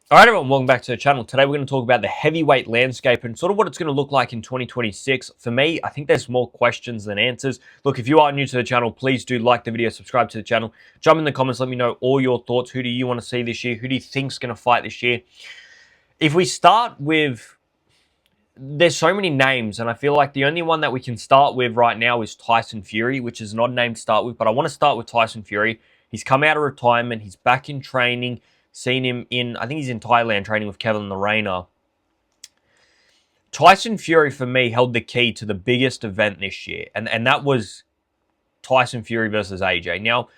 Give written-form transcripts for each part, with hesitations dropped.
All right, everyone, welcome back to the channel. Today, we're going to talk about the heavyweight landscape and sort of what it's going to look like in 2026. For me, I think there's more questions than answers. Look, if you are new to the channel, please do like the video, subscribe to the channel, jump in the comments, let me know all your thoughts. Who do you want to see this year? Who do you think's going to fight this year? If we start with, there's so many names, and I feel like the only one that we can start with right now is Tyson Fury, which is an odd name to start with, but I want to start with Tyson Fury. He's come out of retirement. He's back in training. Seen him in, I think he's in Thailand training with Kevin Lorena. Tyson Fury, for me, held the key to the biggest event this year, and that was Tyson Fury versus AJ. Now,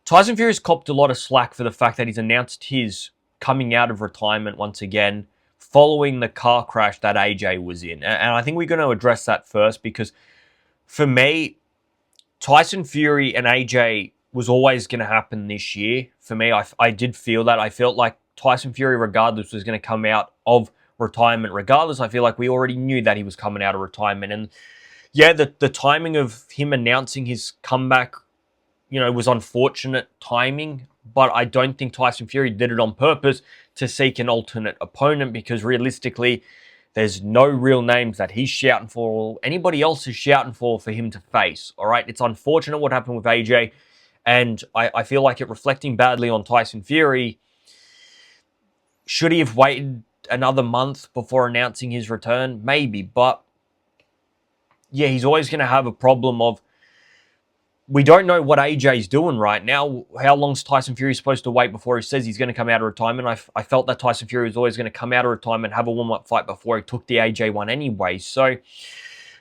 Tyson Fury's copped a lot of slack for the fact that he's announced his coming out of retirement once again following the car crash that AJ was in. And I think we're going to address that first because for me, Tyson Fury and AJ was always going to happen this year. For me, I did feel that. I felt like Tyson Fury, regardless, was going to come out of retirement. Regardless, I feel like we already knew that he was coming out of retirement. And yeah, the timing of him announcing his comeback, was unfortunate timing. But I don't think Tyson Fury did it on purpose to seek an alternate opponent because realistically, there's no real names that he's shouting for or anybody else is shouting for him to face. All right, it's unfortunate what happened with AJ. And I feel like it reflecting badly on Tyson Fury. Should he have waited another month before announcing his return? Maybe. But yeah, he's always going to have a problem of we don't know what AJ's doing right now. How long's Tyson Fury supposed to wait before he says he's going to come out of retirement? I felt that Tyson Fury was always going to come out of retirement, have a warm-up fight before he took the AJ one anyway. So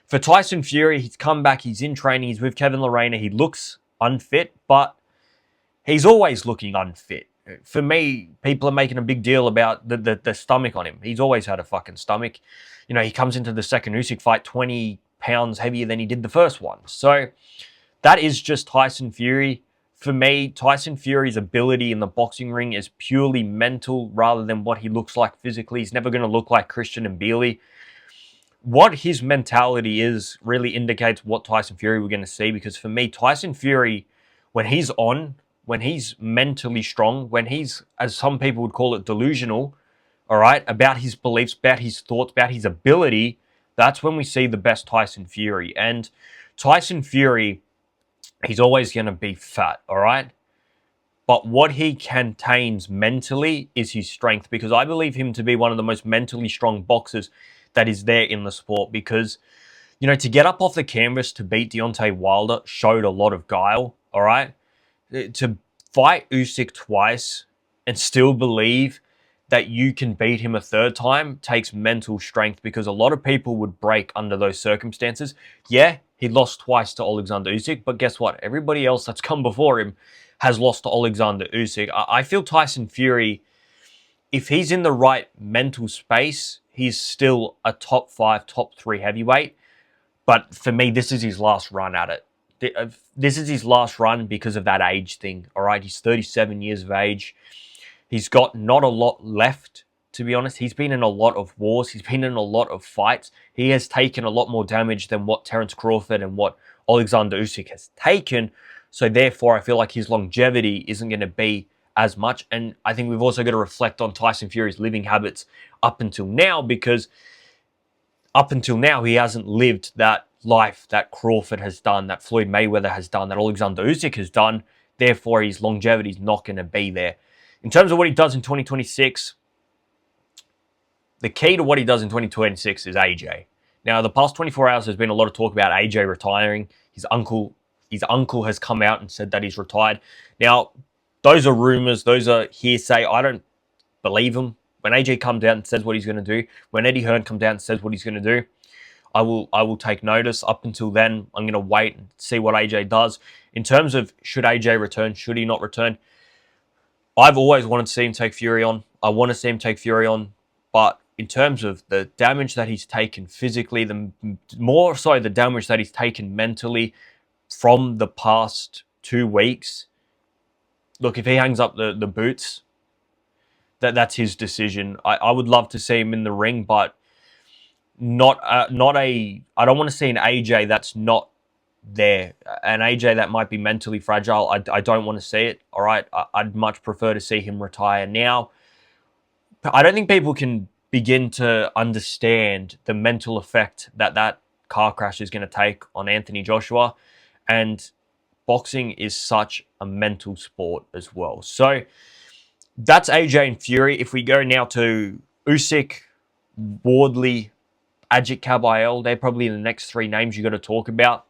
for Tyson Fury, he's come back, he's in training, he's with Kevin Lorena, he looks unfit, but he's always looking unfit. For me, people are making a big deal about the stomach on him. He's always had a fucking stomach. He comes into the second Usyk fight 20 pounds heavier than he did the first one. So that is just Tyson Fury. For me, Tyson Fury's ability in the boxing ring is purely mental rather than what he looks like physically. He's never going to look like Christian and Bealey. What his mentality is really indicates what Tyson Fury we're going to see, because for me, Tyson Fury, when he's on, when he's mentally strong, when he's, as some people would call it, delusional, all right, about his beliefs, about his thoughts, about his ability, that's when we see the best Tyson Fury. And Tyson Fury, he's always going to be fat, all right? But what he contains mentally is his strength, because I believe him to be one of the most mentally strong boxers that is there in the sport. Because, to get up off the canvas to beat Deontay Wilder showed a lot of guile, all right? To fight Usyk twice and still believe that you can beat him a third time takes mental strength, because a lot of people would break under those circumstances. Yeah, he lost twice to Alexander Usyk, but guess what? Everybody else that's come before him has lost to Alexander Usyk. I feel Tyson Fury, if he's in the right mental space, he's still a top 5, top 3 heavyweight. But for me, this is his last run at it. This is his last run because of that age thing, all right? He's 37 years of age. He's got not a lot left, to be honest. He's been in a lot of wars. He's been in a lot of fights. He has taken a lot more damage than what Terence Crawford and what Alexander Usyk has taken. So therefore, I feel like his longevity isn't going to be as much. And I think we've also got to reflect on Tyson Fury's living habits up until now, because up until now, he hasn't lived that life that Crawford has done, that Floyd Mayweather has done, that Alexander Usyk has done. Therefore, his longevity is not going to be there. In terms of what he does in 2026, the key to what he does in 2026 is AJ. Now, the past 24 hours, there's been a lot of talk about AJ retiring. His uncle has come out and said that he's retired. Now, those are rumors. Those are hearsay. I don't believe him. When AJ comes out and says what he's going to do, when Eddie Hearn comes out and says what he's going to do, I will take notice. Up until then, I'm going to wait and see what AJ does. In terms of should AJ return, should he not return, I've always wanted to see him take Fury on. I want to see him take Fury on. But in terms of the damage that he's taken physically, more so the damage that he's taken mentally from the past 2 weeks, look, if he hangs up the boots, that's his decision. I would love to see him in the ring, but I don't want to see an AJ that's not there. An AJ that might be mentally fragile. I don't want to see it. All right. I'd much prefer to see him retire now. I don't think people can begin to understand the mental effect that that car crash is going to take on Anthony Joshua. And boxing is such a mental sport as well. So that's AJ and Fury. If we go now to Usyk, Wardley, Ajit Kabayel, they're probably the next three names you got to talk about.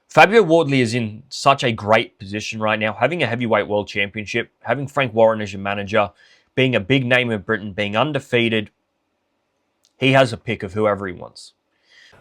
Fabio Wardley is in such a great position right now, having a heavyweight world championship, having Frank Warren as your manager, being a big name in Britain, being undefeated. He has a pick of whoever he wants.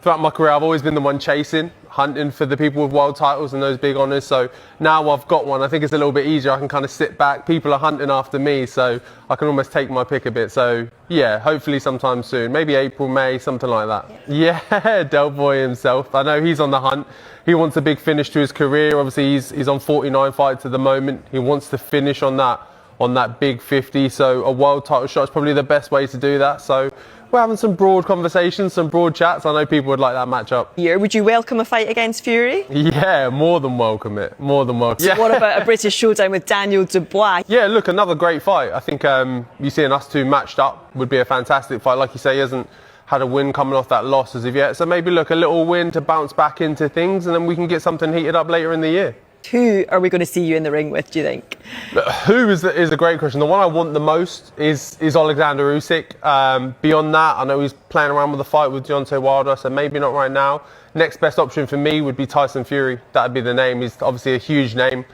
Throughout my career, I've always been the one chasing, hunting for the people with world titles and those big honours. So now I've got one, I think it's a little bit easier. I can kind of sit back. People are hunting after me, so I can almost take my pick a bit. So yeah, hopefully sometime soon. Maybe April, May, something like that. Yeah, Del Boy himself. I know he's on the hunt. He wants a big finish to his career. Obviously, he's on 49 fights at the moment. He wants to finish on that big 50. So a world title shot is probably the best way to do that. So we're having some broad conversations, some broad chats. I know people would like that matchup. Yeah, would you welcome a fight against Fury? Yeah, more than welcome it. More than welcome. So what about a British showdown with Daniel Dubois? Yeah, look, another great fight. I think you seeing us two matched up would be a fantastic fight. Like you say, he hasn't had a win coming off that loss as of yet. So maybe look, a little win to bounce back into things, and then we can get something heated up later in the year. Who are we going to see you in the ring with, do you think? Who is a great question. The one I want the most is Alexander Usyk. Beyond that, I know he's playing around with the fight with Deontay Wilder, so maybe not right now. Next best option for me would be Tyson Fury. That would be the name. He's obviously a huge name,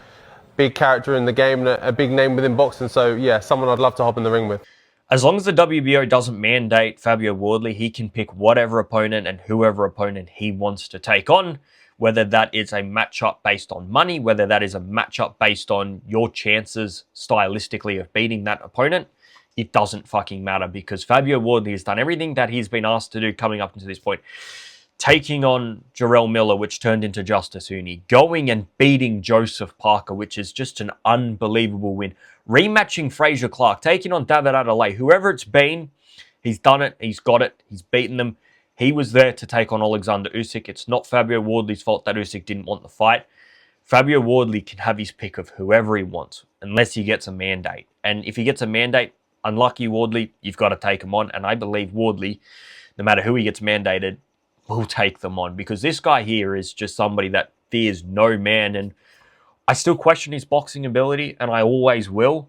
big character in the game, and a big name within boxing. So yeah, someone I'd love to hop in the ring with. As long as the WBO doesn't mandate Fabio Wardley, he can pick whatever opponent and whoever opponent he wants to take on. Whether that is a matchup based on money, whether that is a matchup based on your chances stylistically of beating that opponent, it doesn't fucking matter because Fabio Wardley has done everything that he's been asked to do coming up to this point. Taking on Jarrell Miller, which turned into Justice Uni. Going and beating Joseph Parker, which is just an unbelievable win. Rematching Fraser Clark, taking on David Adelaide. Whoever it's been, he's done it, he's got it, he's beaten them. He was there to take on Alexander Usyk. It's not Fabio Wardley's fault that Usyk didn't want the fight. Fabio Wardley can have his pick of whoever he wants, unless he gets a mandate. And if he gets a mandate, unlucky Wardley, you've got to take him on. And I believe Wardley, no matter who he gets mandated, will take them on. Because this guy here is just somebody that fears no man. And I still question his boxing ability, and I always will.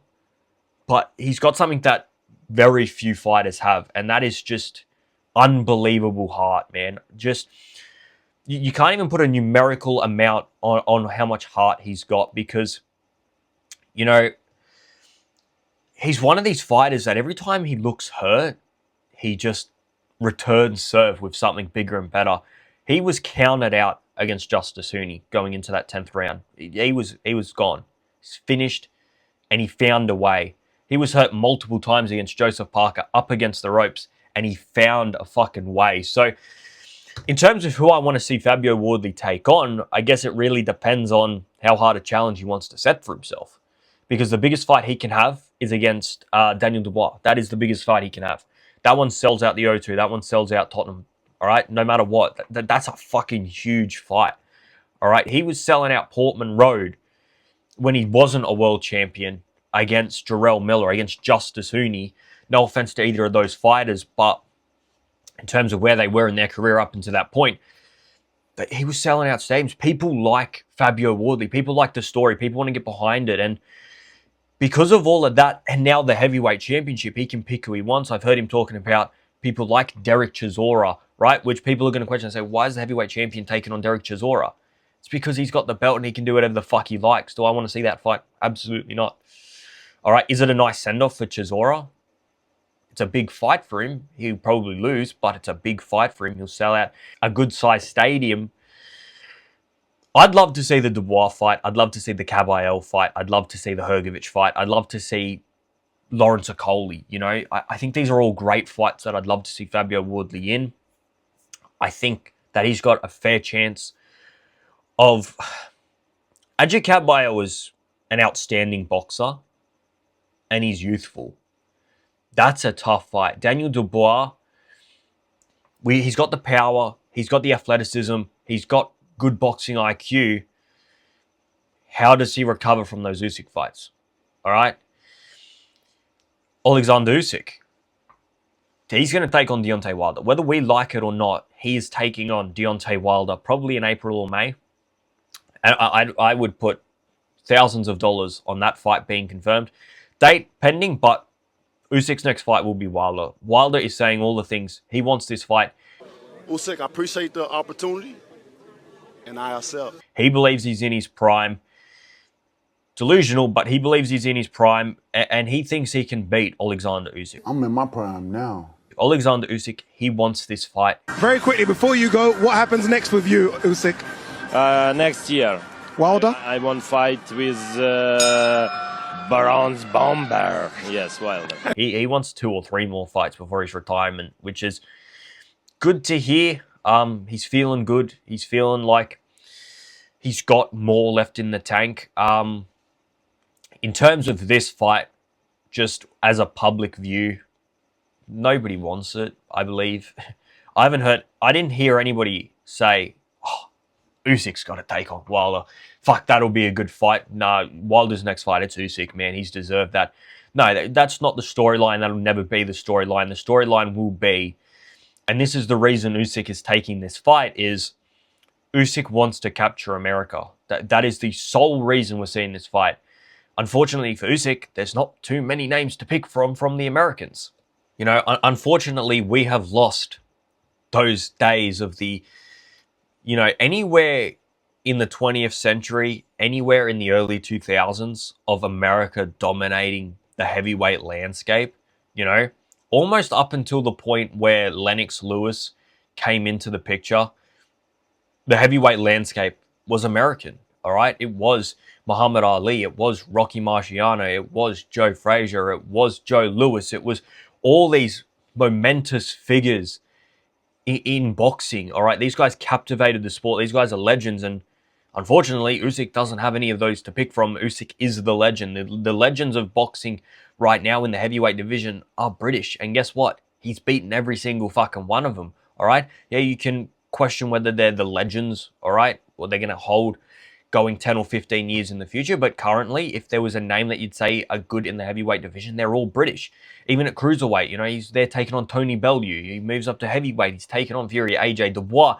But he's got something that very few fighters have, and that is just unbelievable heart, man. Just you can't even put a numerical amount on how much heart he's got because, you know, he's one of these fighters that every time he looks hurt, he just returns serve with something bigger and better. He was counted out against Justice Uni going into that 10th round. He was gone. He's finished, and he found a way. He was hurt multiple times against Joseph Parker, up against the ropes, and he found a fucking way. So in terms of who I want to see Fabio Wardley take on, I guess it really depends on how hard a challenge he wants to set for himself. Because the biggest fight he can have is against Daniel Dubois. That is the biggest fight he can have. That one sells out the O2. That one sells out Tottenham. All right? No matter what. That's a fucking huge fight. All right? He was selling out Portman Road when he wasn't a world champion against Jarrell Miller, against Justice Uni. No offense to either of those fighters, but in terms of where they were in their career up until that point, but he was selling out stadiums. People like Fabio Wardley. People like the story. People want to get behind it. And because of all of that, and now the heavyweight championship, he can pick who he wants. I've heard him talking about people like Derek Chisora, right? Which people are going to question and say, why is the heavyweight champion taking on Derek Chisora? It's because he's got the belt and he can do whatever the fuck he likes. Do I want to see that fight? Absolutely not. All right, is it a nice send-off for Chisora? It's a big fight for him. He'll probably lose, but it's a big fight for him. He'll sell out a good-sized stadium. I'd love to see the Dubois fight. I'd love to see the Kabayel fight. I'd love to see the Hrgovic fight. I'd love to see Lawrence Okoli. You know, I think these are all great fights that I'd love to see Fabio Wardley in. I think that he's got a fair chance of... Ajit Kabayel was an outstanding boxer, and he's youthful. That's a tough fight. Daniel Dubois, he's got the power, he's got the athleticism, he's got good boxing IQ. How does he recover from those Usyk fights? All right? Alexander Usyk. He's going to take on Deontay Wilder. Whether we like it or not, he is taking on Deontay Wilder probably in April or May. And I would put thousands of dollars on that fight being confirmed. Date pending, but Usyk's next fight will be Wilder. Wilder is saying all the things. He wants this fight. Usyk, I appreciate the opportunity, and I accept. He believes he's in his prime. Delusional, but he believes he's in his prime, and he thinks he can beat Alexander Usyk. I'm in my prime now. Alexander Usyk, he wants this fight. Very quickly, before you go, what happens next with you, Usyk? Next year. Wilder? I want fight with Baron's Bomber. Yes, Wilder. He wants 2 or 3 more fights before his retirement, which is good to hear. He's feeling good. He's feeling like he's got more left in the tank. In terms of this fight, just as a public view, nobody wants it, I believe. I didn't hear anybody say, oh, Usyk's got to take on Wilder. Fuck, that'll be a good fight. No, Wilder's next fight, it's Usyk, man. He's deserved that. No, that's not the storyline. That'll never be the storyline. The storyline will be, and this is the reason Usyk is taking this fight, is Usyk wants to capture America. That is the sole reason we're seeing this fight. Unfortunately for Usyk, there's not too many names to pick from the Americans. You know, unfortunately, we have lost those days of the, you know, anywhere in the 20th century, anywhere in the early 2000s of America dominating the heavyweight landscape, you know, almost up until the point where Lennox Lewis came into the picture, the heavyweight landscape was American, all right? It was Muhammad Ali, it was Rocky Marciano, it was Joe Frazier, it was Joe Louis, it was all these momentous figures in boxing, all right? These guys captivated the sport. These guys are legends, and unfortunately, Usyk doesn't have any of those to pick from. Usyk is the legend. The legends of boxing right now in the heavyweight division are British, and guess what? He's beaten every single fucking one of them, all right? Yeah, you can question whether they're the legends, all right, or they're going to hold going 10 or 15 years in the future. But currently, if there was a name that you'd say are good in the heavyweight division, they're all British. Even at cruiserweight, you know, he's there taking on Tony Bellew. He moves up to heavyweight. He's taking on Fury, AJ Dubois.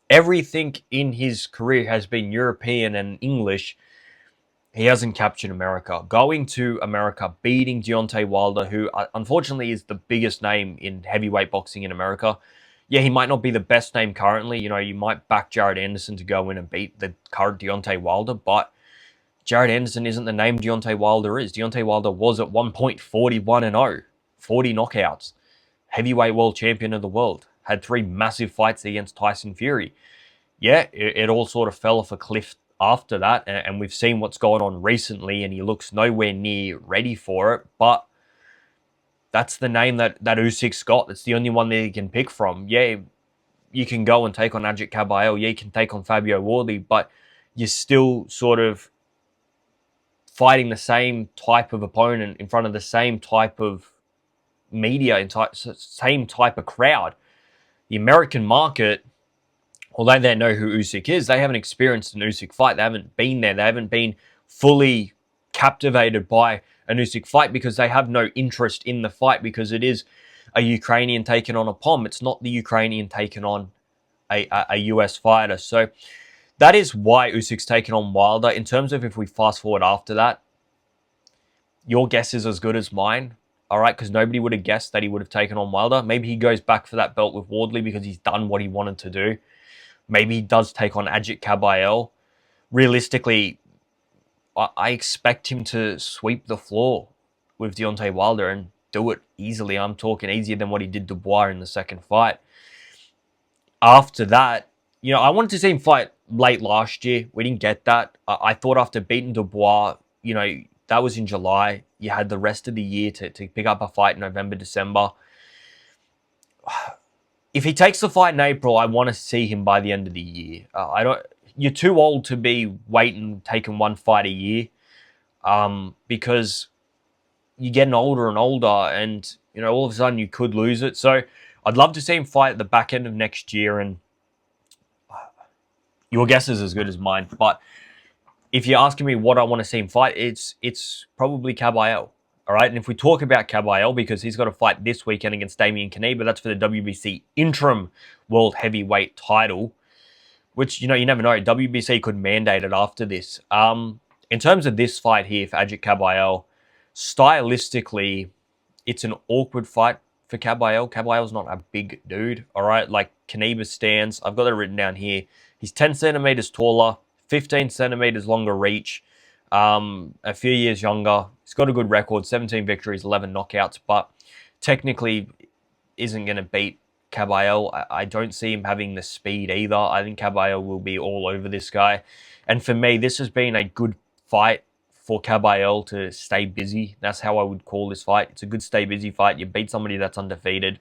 Everything in his career has been European and English. He hasn't captured America. Going to America, beating Deontay Wilder, who unfortunately is the biggest name in heavyweight boxing in America. Yeah, he might not be the best name currently. You know, you might back Jared Anderson to go in and beat the current Deontay Wilder, but Jared Anderson isn't the name Deontay Wilder is. Deontay Wilder was at one point 41-0, 40 knockouts, heavyweight world champion of the world, had 3 massive fights against Tyson Fury. Yeah, it all sort of fell off a cliff after that, and we've seen what's going on recently, and he looks nowhere near ready for it, but that's the name that Usyk's got. That's the only one that he can pick from. Yeah, you can go and take on Ajit Kabayel. Yeah, you can take on Fabio Wardley, but you're still sort of fighting the same type of opponent in front of the same type of media, and same type of crowd. The American market, although they know who Usyk is, they haven't experienced an Usyk fight. They haven't been there. They haven't been fully captivated by an Usyk fight because they have no interest in the fight, because it is a Ukrainian taking on a POM. It's not the Ukrainian taking on a US fighter. So that is why Usyk's taking on Wilder. In terms of if we fast forward after that, your guess is as good as mine, all right? Because nobody would have guessed that he would have taken on Wilder. Maybe he goes back for that belt with Wardley because he's done what he wanted to do. Maybe he does take on Ajit Kabayel. Realistically, I expect him to sweep the floor with Deontay Wilder and do it easily. I'm talking easier than what he did Dubois in the second fight. After that, you know, I wanted to see him fight late last year. We didn't get that. I thought after beating Dubois, you know, that was in July. You had the rest of the year to pick up a fight in November, December. If he takes the fight in April, I want to see him by the end of the year. You're too old to be waiting, taking one fight a year, because you're getting older and older, and you know all of a sudden you could lose it. So I'd love to see him fight at the back end of next year, and your guess is as good as mine. But if you're asking me what I want to see him fight, it's probably Kabayel. All All right, and if we talk about Caballero, because he's got to fight this weekend against Damian Kaneba, that's for the WBC interim world heavyweight title, which, you know, you never know. WBC could mandate it after this. In terms of this fight here for Ajit Caballero, stylistically, it's an awkward fight for Caballero. Caballero's not a big dude, all right? Like Kaneba stands, I've got it written down here. He's 10 centimeters taller, 15 centimeters longer reach, a few years younger. He's got a good record, 17 victories, 11 knockouts, but technically isn't going to beat Caballero. I don't see him having the speed either. I think Caballero will be all over this guy. And for me, this has been a good fight for Caballero to stay busy. That's how I would call this fight. It's a good stay busy fight. You beat somebody that's undefeated.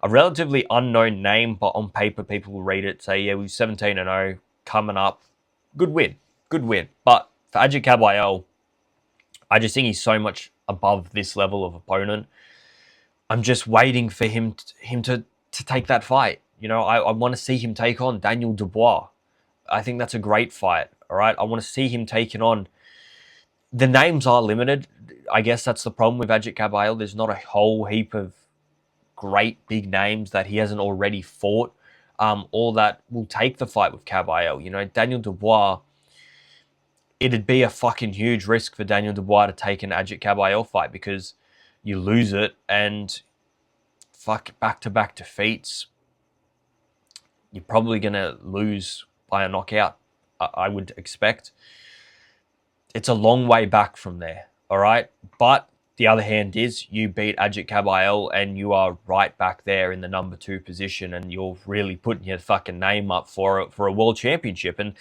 A relatively unknown name, but on paper, people will read it, say, yeah, we're 17-0, coming up. Good win. Good win. But for Ajit Caballero, I just think he's so much above this level of opponent. I'm just waiting for him to take that fight. You know, I want to see him take on Daniel Dubois. I think that's a great fight, all right? I want to see him taking on... The names are limited. I guess that's the problem with Ajit Caballero. There's not a whole heap of great big names that he hasn't already fought, or that will take the fight with Caballero. You know, Daniel Dubois, it'd be a fucking huge risk for Daniel Dubois to take an Ajit Caballero fight because you lose it and fuck, back-to-back defeats, you're probably going to lose by a knockout, I would expect. It's a long way back from there, all right? But the other hand is you beat Ajit Caballero and you are right back there in the number 2 position and you're really putting your fucking name up for a world championship. And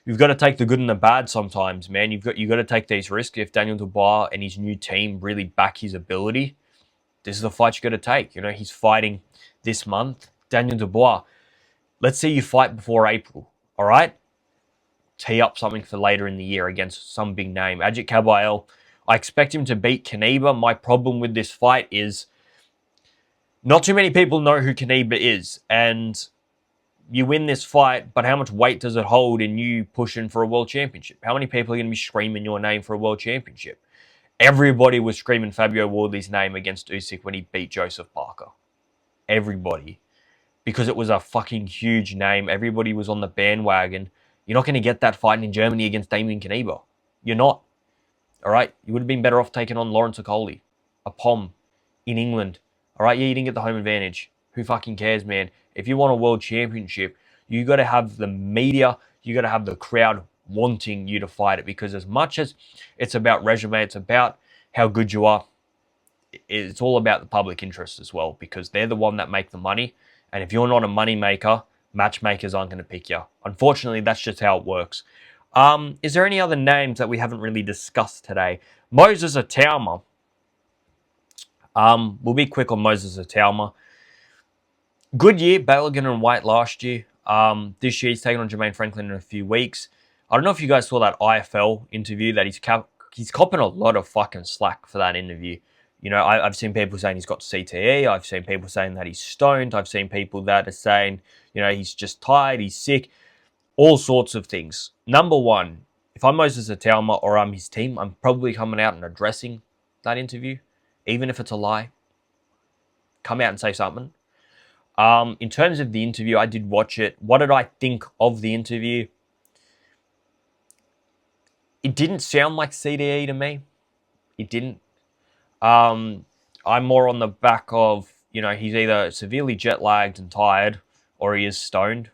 you've got to take the good and the bad sometimes, man. You've got to take these risks. If Daniel Dubois and his new team really back his ability, this is the fight you got to take. You know, he's fighting this month. Daniel Dubois, let's see you fight before April, all right? Tee up something for later in the year against some big name. Ajit Caballero, I expect him to beat Kaneba. My problem with this fight is not too many people know who Kaneba is. And you win this fight, but how much weight does it hold in you pushing for a world championship? How many people are going to be screaming your name for a world championship? Everybody was screaming Fabio Wardley's name against Usyk when he beat Joseph Parker. Everybody. Because it was a fucking huge name. Everybody was on the bandwagon. You're not going to get that fight in Germany against Damian Kaneba. You're not. All right? You would have been better off taking on Lawrence Okoli, a POM, in England. All right? Yeah, you didn't get the home advantage. Who fucking cares, man? If you want a world championship, you got to have the media, you got to have the crowd wanting you to fight it, because as much as it's about resume, it's about how good you are, it's all about the public interest as well, because they're the one that make the money. And if you're not a money maker, matchmakers aren't going to pick you. Unfortunately, that's just how it works. Is there any other names that we haven't really discussed today? Moses Atauma. We'll be quick on Moses Atauma. Good year, Balogun and White last year. This year he's taking on Jermaine Franklin in a few weeks. I don't know if you guys saw that IFL interview that he's copping a lot of fucking slack for that interview. You know, I've seen people saying he's got CTE. I've seen people saying that he's stoned. I've seen people that are saying, you know, he's just tired, he's sick. All sorts of things. Number one, if I'm Moses Atauma or I'm his team, I'm probably coming out and addressing that interview, even if it's a lie. Come out and say something. In terms of the interview, I did watch it. What did I think of the interview? It didn't sound like CTE to me. It didn't. I'm more on the back of, you know, he's either severely jet lagged and tired or he is stoned.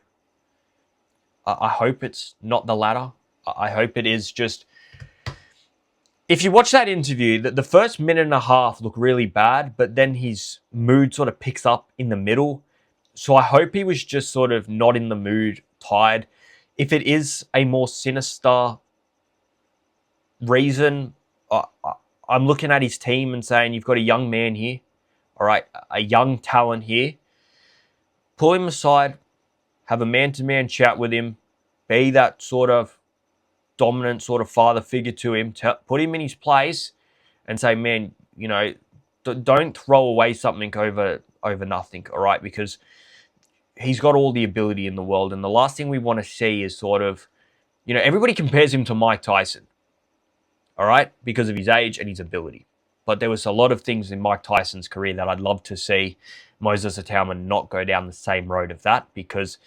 I hope it's not the latter. I hope it is just... If you watch that interview, the first minute and a half look really bad, but then his mood sort of picks up in the middle. So I hope he was just sort of not in the mood, tired. If it is a more sinister reason, I'm looking at his team and saying, you've got a young man here, all right, a young talent here. Pull him aside, have a man-to-man chat with him, be that sort of dominant sort of father figure to him, put him in his place and say, man, you know, don't throw away something over nothing, all right, because he's got all the ability in the world. And the last thing we want to see is sort of, you know, everybody compares him to Mike Tyson, all right, because of his age and his ability. but there was a lot of things in Mike Tyson's career that I'd love to see Moses Atauma not go down the same road of that, because,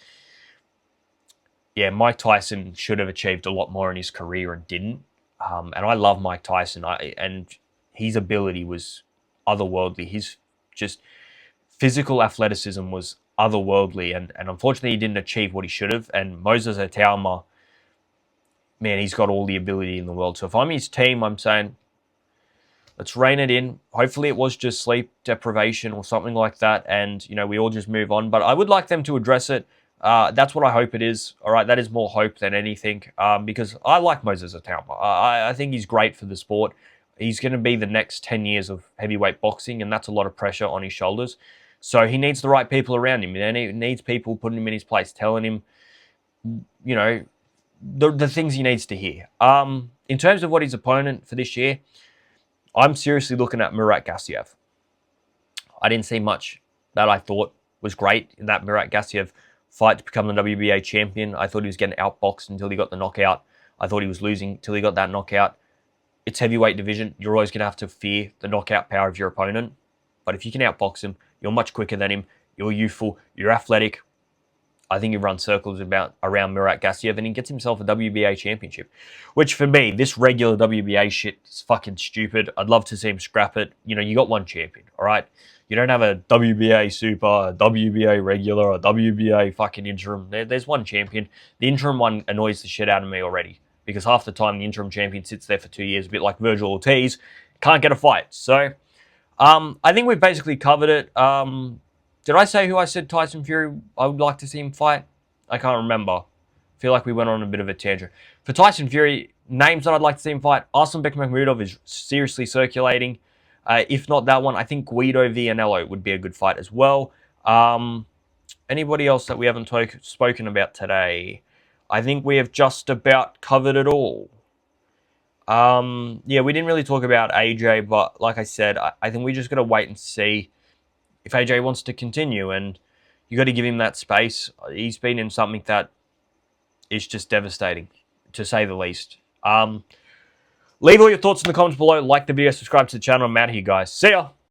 yeah, Mike Tyson should have achieved a lot more in his career and didn't. And I love Mike Tyson, and his ability was otherworldly. His just physical athleticism was otherworldly, and unfortunately he didn't achieve what he should have. And Moses Atauma, man, he's got all the ability in the world. So if I'm his team, I'm saying, let's rein it in. Hopefully it was just sleep deprivation or something like that, and, you know, we all just move on. But I would like them to address it. That's what I hope it is. All right, that is more hope than anything, because I like Moses Atauma. I think he's great for the sport. He's going to be the next 10 years of heavyweight boxing, and that's a lot of pressure on his shoulders. So he needs the right people around him, and he needs people putting him in his place, telling him, you know, the things he needs to hear. In terms of what his opponent for this year, I'm seriously looking at Murat Gassiev. I didn't see much that I thought was great in that Murat Gassiev fight to become the WBA champion. I thought he was getting outboxed until he got the knockout. I thought he was losing until he got that knockout. It's heavyweight division. You're always going to have to fear the knockout power of your opponent. But if you can outbox him, you're much quicker than him, you're youthful, you're athletic. I think he runs circles around Murat Gassiev, and he gets himself a WBA championship. Which, for me, this regular WBA shit is fucking stupid. I'd love to see him scrap it. You know, you got one champion, all right? You don't have a WBA super, a WBA regular, a WBA fucking interim. There's one champion. The interim one annoys the shit out of me already, because half the time the interim champion sits there for 2 years, a bit like Virgil Ortiz, can't get a fight. So, I think we've basically covered it. Did I say who I said Tyson Fury I would like to see him fight? I can't remember. I feel like we went on a bit of a tangent. For Tyson Fury, names that I'd like to see him fight, Arslan Bekmambetov is seriously circulating. If not that one, I think Guido Vianello would be a good fight as well. Anybody else that we haven't spoken about today? I think we have just about covered it all. Yeah, we didn't really talk about AJ, but like I said, I think we just got to wait and see if AJ wants to continue, and you got to give him that space. He's been in something that is just devastating, to say the least. Leave all your thoughts in the comments below. Like the video, subscribe to the channel. I'm out of here, guys. See ya!